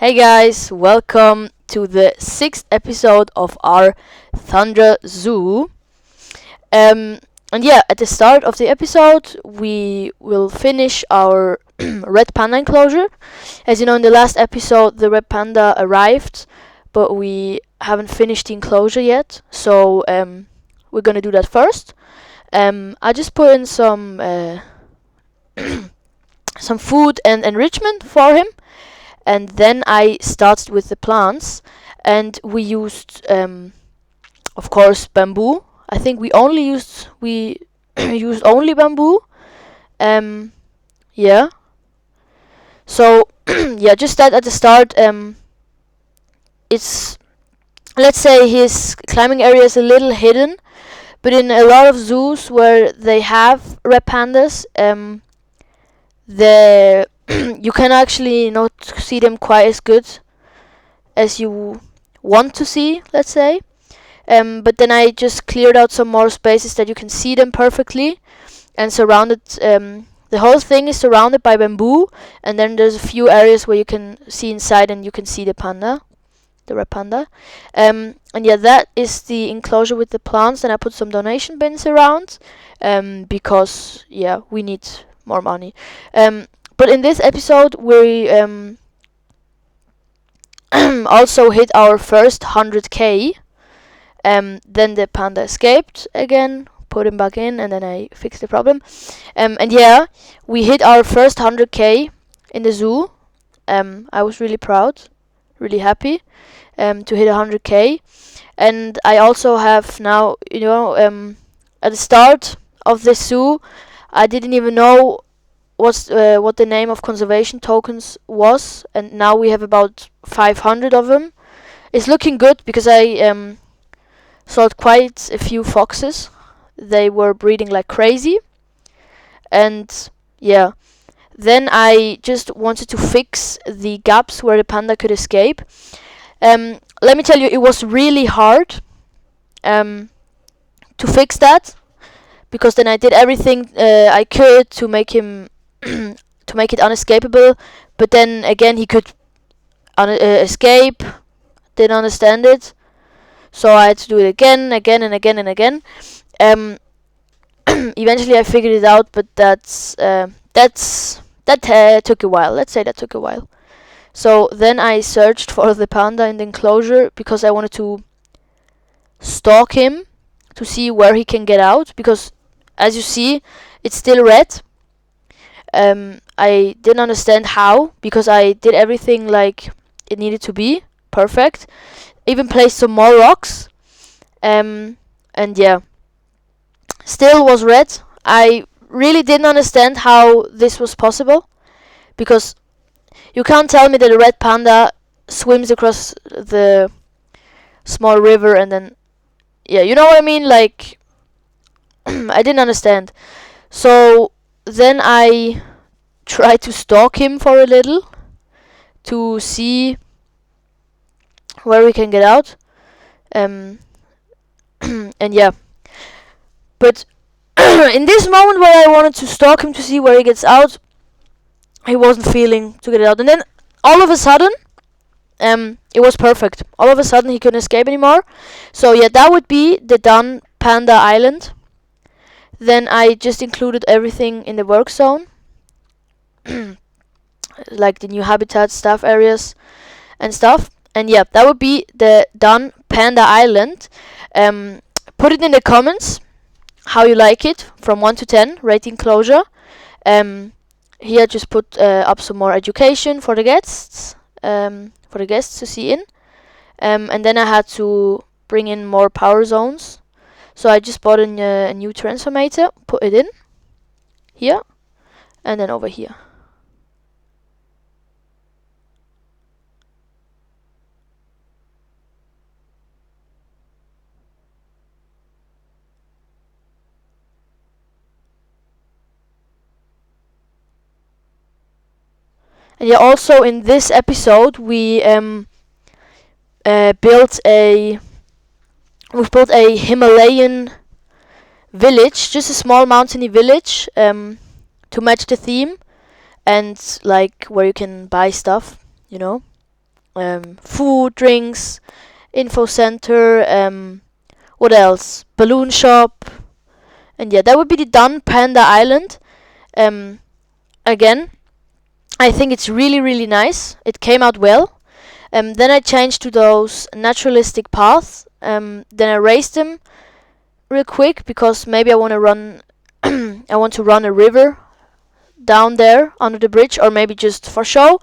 Hey guys, welcome to the 6th episode of our Thundra Zoo. And yeah, at the start of the episode, we will finish our red panda enclosure. As you know, in the last episode, the red panda arrived, but we haven't finished the enclosure yet. So we're gonna do that first. I just put in some some food and enrichment for him. And then I started with the plants, and we used, of course, bamboo. I think we used only bamboo. Yeah. So yeah, just that at the start. It's, let's say, his climbing area is a little hidden, but in a lot of zoos where they have red pandas, the you can actually not see them quite as good as you want to see, let's say. But then I just cleared out some more spaces that you can see them perfectly, and surrounded. The whole thing is surrounded by bamboo, and then there's a few areas where you can see inside, and you can see the panda, the red panda. And yeah, that is the enclosure with the plants. And I put some donation bins around, because yeah, we need more money. But in this episode, we also hit our first 100k. Then the panda escaped again, put him back in, and then I fixed the problem. And yeah, we hit our first 100k in the zoo. I was really proud, really happy to hit 100k. And I also have now, at the start of this zoo, I didn't even know what the name of conservation tokens was, and now we have about 500 of them. It's looking good because I sold quite a few foxes. They were breeding like crazy, and yeah, then I just wanted to fix the gaps where the panda could escape. Let me tell you, it was really hard to fix that, because then I did everything I could to make him to make it unescapable, but then again he could escape. Didn't understand it, so I had to do it again and again. Eventually I figured it out, but that took a while. Let's say that took a while. So then I searched for the panda in the enclosure, because I wanted to stalk him to see where he can get out, because as you see, it's still red. I didn't understand how, because I did everything like it needed to be perfect. Even placed some more rocks. And yeah, still was red. I really didn't understand how this was possible, because you can't tell me that a red panda swims across the small river and then, yeah, you know what I mean? Like, I didn't understand. So then I tried to stalk him for a little to see where we can get out. And yeah, but in this moment where I wanted to stalk him to see where he gets out, he wasn't feeling to get out. And then all of a sudden, it was perfect. All of a sudden he couldn't escape anymore. So yeah, that would be the done Panda Island. Then I just included everything in the work zone, like the new habitat, staff areas and stuff. And yeah, that would be the done Panda Island. Put it in the comments how you like it, from 1 to 10, rate enclosure. Here I just put up some more education for the guests, to see in. And then I had to bring in more power zones. So I just bought a new transformator, put it in here, and then over here. And yeah, also in this episode we built a Himalayan village, just a small mountainy village, to match the theme, and like where you can buy stuff, you know. food, drinks, info center, what else? Balloon shop. And yeah, that would be the done Panda Island. Again, I think it's really, really nice. It came out well. Then I changed to those naturalistic paths. Then I raised them real quick because maybe I want to run. I want to run a river down there under the bridge, or maybe just for show.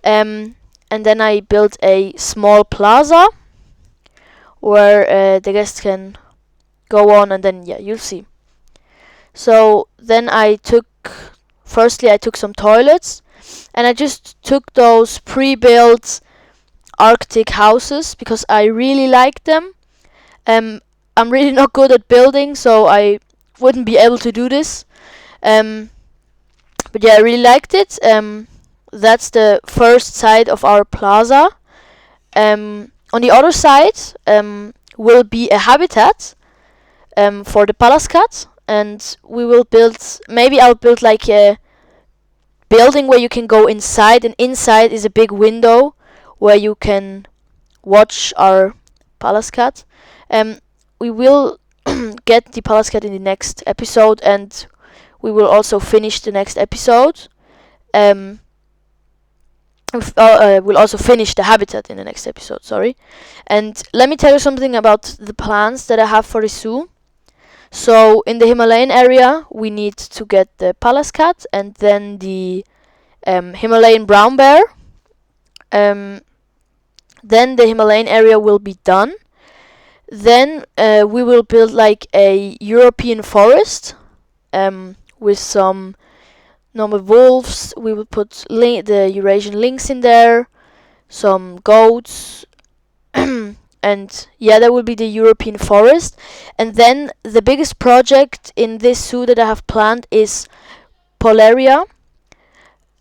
And then I built a small plaza where the guests can go on, and then yeah, you'll see. So then firstly I took some toilets, and I just took those pre-built Arctic houses because I really like them. I'm really not good at building, so I wouldn't be able to do this. But yeah, I really liked it. That's the first side of our plaza. On the other side will be a habitat for the palace cat, and maybe I'll build like a building where you can go inside, and inside is a big window where you can watch our palace cat. We will get the palace cat in the next episode, and we will also finish the next episode. We'll also finish the habitat in the next episode, sorry. And let me tell you something about the plans that I have for the zoo. So in the Himalayan area, we need to get the palace cat and then the Himalayan brown bear. Then the Himalayan area will be done. Then we will build like a European forest with some normal wolves. We will put the Eurasian lynx in there, some goats, and yeah, that will be the European forest. And then the biggest project in this zoo that I have planned is Polaria.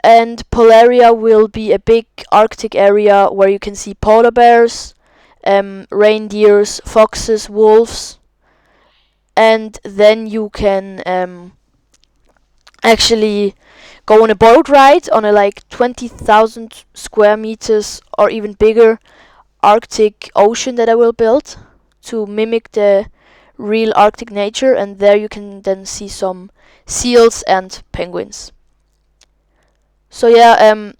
And Polaria will be a big Arctic area where you can see polar bears, reindeers, foxes, wolves, and then you can actually go on a boat ride on a like 20,000 square meters or even bigger Arctic ocean that I will build to mimic the real Arctic nature, and there you can then see some seals and penguins. So yeah,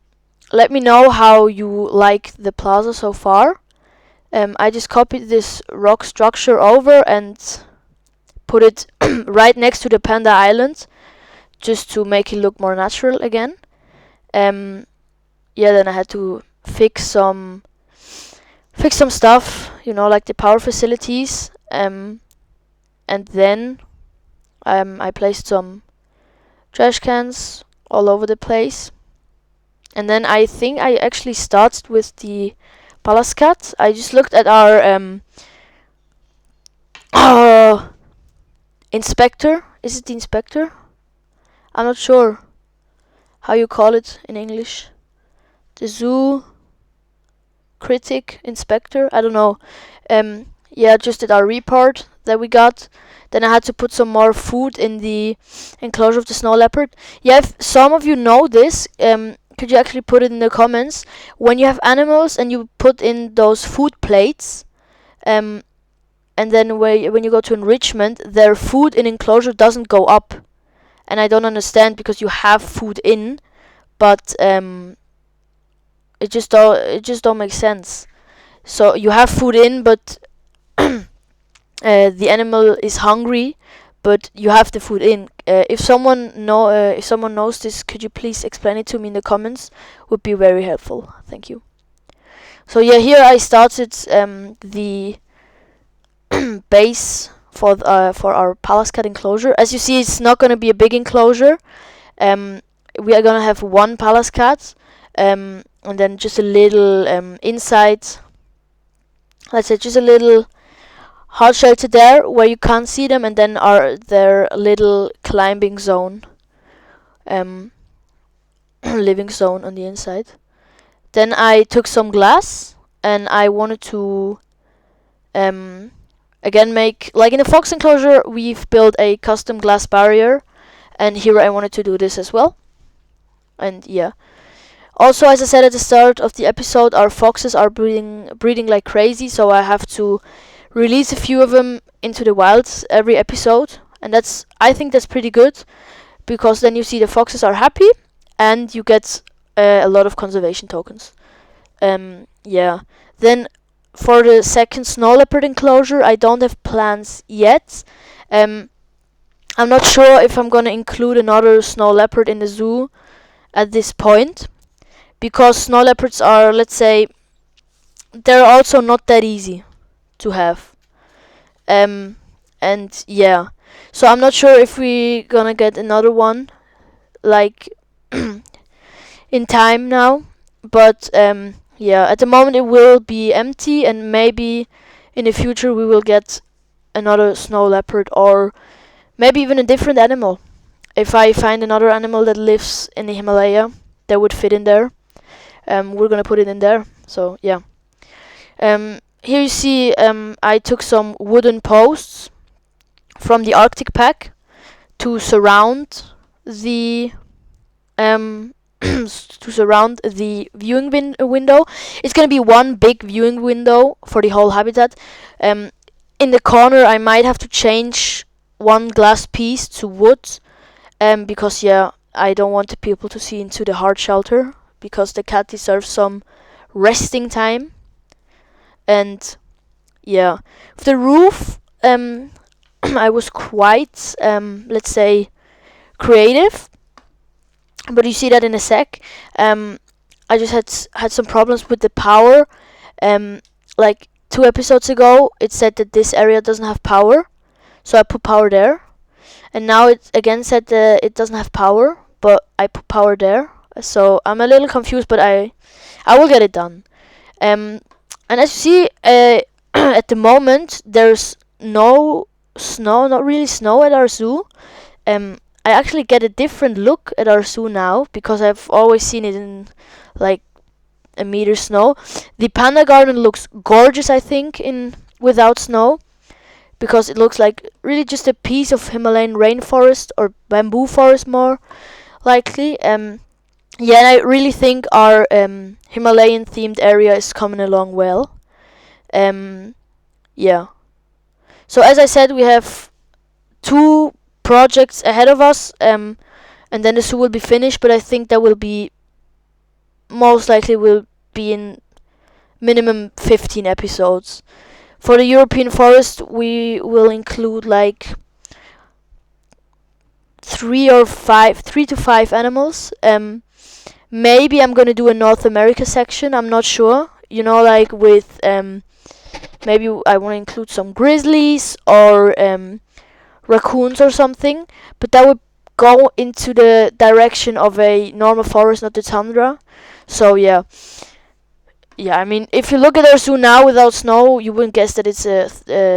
let me know how you like the plaza so far. I just copied this rock structure over and put it right next to the Panda Island, just to make it look more natural again. Yeah, then I had to fix some stuff, like the power facilities. And then I placed some trash cans all over the place. And then I think I actually started with the palace cat. I just looked at our inspector. Is it the inspector? I'm not sure how you call it in English. The zoo critic, inspector, I don't know. Yeah, just did our report that we got. Then I had to put some more food in the enclosure of the snow leopard. Yeah, if some of you know this, could you actually put it in the comments? When you have animals and you put in those food plates, and then when you go to enrichment, their food in enclosure doesn't go up. And I don't understand, because you have food in, but it just don't make sense. So you have food in, but the animal is hungry, but you have the food in. If someone knows this, could you please explain it to me in the comments? Would be very helpful. Thank you. So yeah, here I started the base for our palace cat enclosure. As you see, it's not gonna be a big enclosure. We are gonna have one palace cat, and then just a little inside. Let's say just a little hard shelter there where you can't see them, and then their little climbing zone, living zone on the inside. Then I took some glass, and I wanted to again make, like in the fox enclosure, we've built a custom glass barrier, and here I wanted to do this as well. And yeah, Also, as I said at the start of the episode, our foxes are breeding like crazy, so I have to release a few of them into the wilds every episode, and I think that's pretty good, because then you see the foxes are happy, and you get a lot of conservation tokens. Yeah. Then for the second snow leopard enclosure, I don't have plans yet. I'm not sure if I'm gonna include another snow leopard in the zoo at this point, because snow leopards are, let's say, they're also not that easy to have. And yeah, so I'm not sure if we're gonna get another one, like, in time now, but yeah, at the moment it will be empty, and maybe in the future we will get another snow leopard, or maybe even a different animal. If I find another animal that lives in the Himalaya that would fit in there, we're gonna put it in there. So yeah. Here you see I took some wooden posts from the Arctic pack to surround the viewing window. It's gonna be one big viewing window for the whole habitat. In the corner I might have to change one glass piece to wood, because yeah, I don't want the people to see into the hard shelter, because the cat deserves some resting time. And yeah, with the roof, I was quite, let's say, creative, but you see that in a sec. I just had some problems with the power. Like 2 episodes ago, it said that this area doesn't have power, so I put power there. And now it again said that it doesn't have power, but I put power there. So I'm a little confused, but I will get it done. And as you see, at the moment there's no snow, not really snow at our zoo. I actually get a different look at our zoo now, because I've always seen it in like a meter snow. The panda garden looks gorgeous, I think, in without snow, because it looks like really just a piece of Himalayan rainforest or bamboo forest, more likely. Yeah, and I really think our Himalayan themed area is coming along well. Yeah. So as I said, we have 2 projects ahead of us, and then the zoo will be finished. But I think that will be most likely will be in minimum 15 episodes. For the European forest, we will include like 3 to 5 animals. Maybe I'm gonna do a North America section. I'm not sure. You know, like with maybe I want to include some grizzlies or raccoons or something, but that would go into the direction of a normal forest, not the tundra. So yeah, I mean, if you look at our zoo now without snow, you wouldn't guess that it's a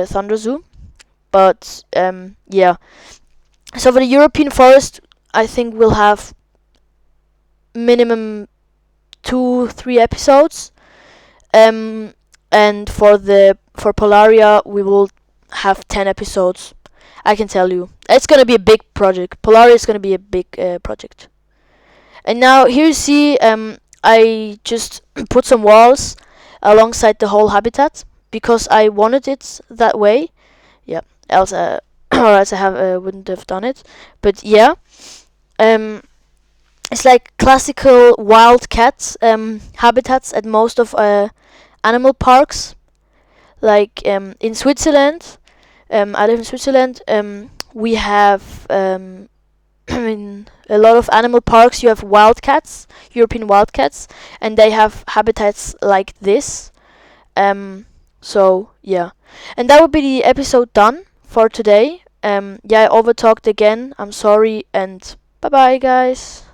Thundra zoo. But yeah, so for the European forest, I think we'll have minimum 2-3 episodes. And for Polaria, we will have 10 episodes. I can tell you, it's gonna be a big project. Polaria is gonna be a big project. And now here you see, I just put some walls alongside the whole habitat, because I wanted it that way. Yeah, else or else I wouldn't have done it. But yeah, it's like classical wildcat habitats at most of animal parks. Like in Switzerland, I live in Switzerland. We have in a lot of animal parks you have wildcats, European wildcats, and they have habitats like this. So yeah, and that would be the episode done for today. Yeah, I overtalked again. I'm sorry, and bye bye, guys.